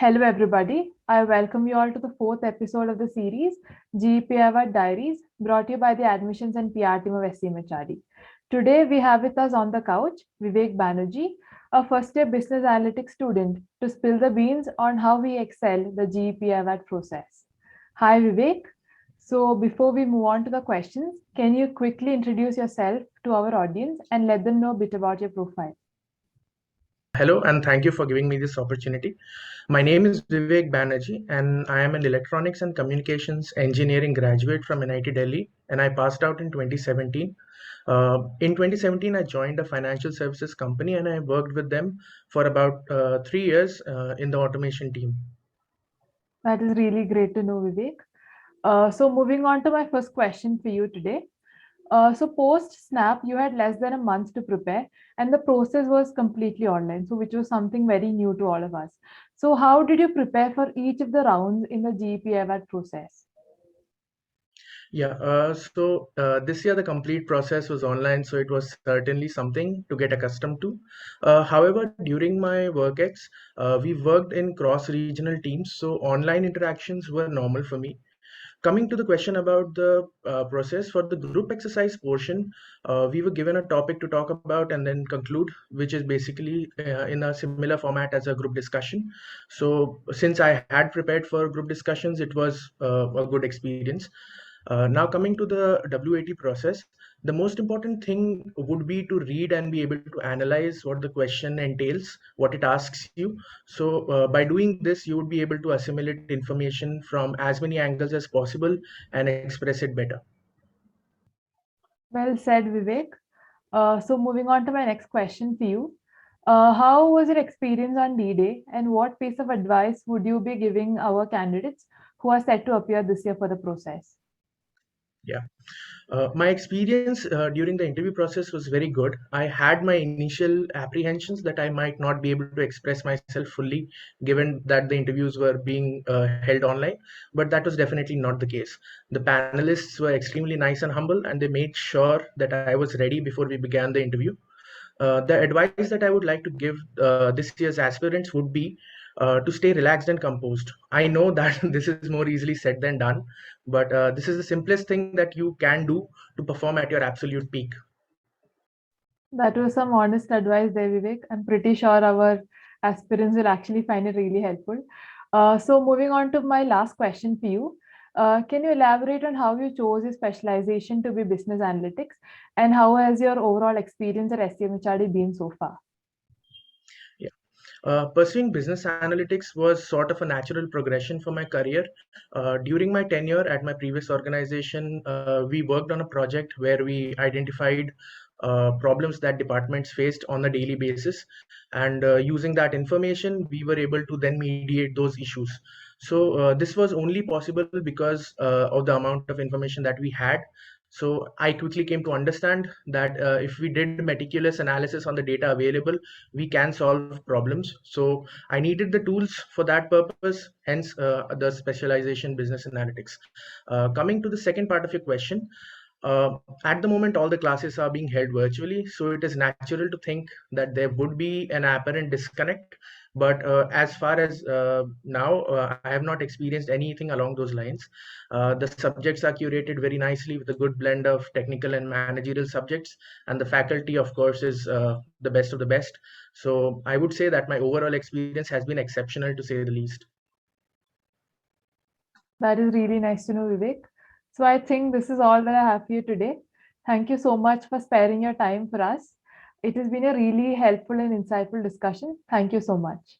Hello, everybody. I welcome you all to the fourth episode of the series, GEPIWAT Diaries, brought to you by the Admissions and PR team of SCMHRD. Today, we have with us on the couch Vivek Banerjee, a first-year business analytics student, to spill the beans on how we excel the GEPIWAT process. Hi, Vivek. So, before we move on to the questions, can you quickly introduce yourself to our audience and let them know a bit about your profile? Hello, and thank you for giving me this opportunity. My name is Vivek Banerjee, and I am an electronics and communications engineering graduate from NIT Delhi, and I passed out in 2017. In 2017, I joined a financial services company, and I worked with them for about 3 years in the automation team. That is really great to know, Vivek. So moving on to my first question for you today. So post Snap, you had less than a month to prepare, and the process was completely online. So which was something very new to all of us. So how did you prepare for each of the rounds in the GEPIWAT process? This year the complete process was online, so it was certainly something to get accustomed to. However, during my we worked in cross-regional teams, so online interactions were normal for me. Coming to the question about the process for the group exercise portion, we were given a topic to talk about and then conclude, which is basically in a similar format as a group discussion. So since I had prepared for group discussions, it was a good experience. Now coming to the WAT process, the most important thing would be to read and be able to analyze what the question entails, what it asks you. So by doing this, you would be able to assimilate information from as many angles as possible and express it better. Well said, Vivek. So moving on to my next question for you. How was your experience on D-Day, and what piece of advice would you be giving our candidates who are set to appear this year for the process? Yeah. My experience during the interview process was very good. I had my initial apprehensions that I might not be able to express myself fully, given that the interviews were being held online, but that was definitely not the case. The panelists were extremely nice and humble, and they made sure that I was ready before we began the interview. The advice that I would like to give this year's aspirants would be to stay relaxed and composed. I know that this is more easily said than done, but this is the simplest thing that you can do to perform at your absolute peak. That was some honest advice there, Vivek. I'm pretty sure our aspirants will actually find it really helpful. So moving on to my last question for you. Can you elaborate on how you chose your specialization to be business analytics, and how has your overall experience at SCMHRD been so far? Yeah. Pursuing business analytics was sort of a natural progression for my career. During my tenure at my previous organization, we worked on a project where we identified problems that departments faced on a daily basis. And using that information, we were able to then mediate those issues. So this was only possible because of the amount of information that we had. So I quickly came to understand that if we did meticulous analysis on the data available, we can solve problems. So I needed the tools for that purpose, hence the specialization business analytics. Coming to the second part of your question, at the moment, all the classes are being held virtually, so it is natural to think that there would be an apparent disconnect. But as far as now, I have not experienced anything along those lines. The subjects are curated very nicely with a good blend of technical and managerial subjects, and the faculty, of course, is the best of the best. So I would say that my overall experience has been exceptional, to say the least. That is really nice to know, Vivek. So I think this is all that I have for you today. Thank you so much for sparing your time for us. It has been a really helpful and insightful discussion. Thank you so much.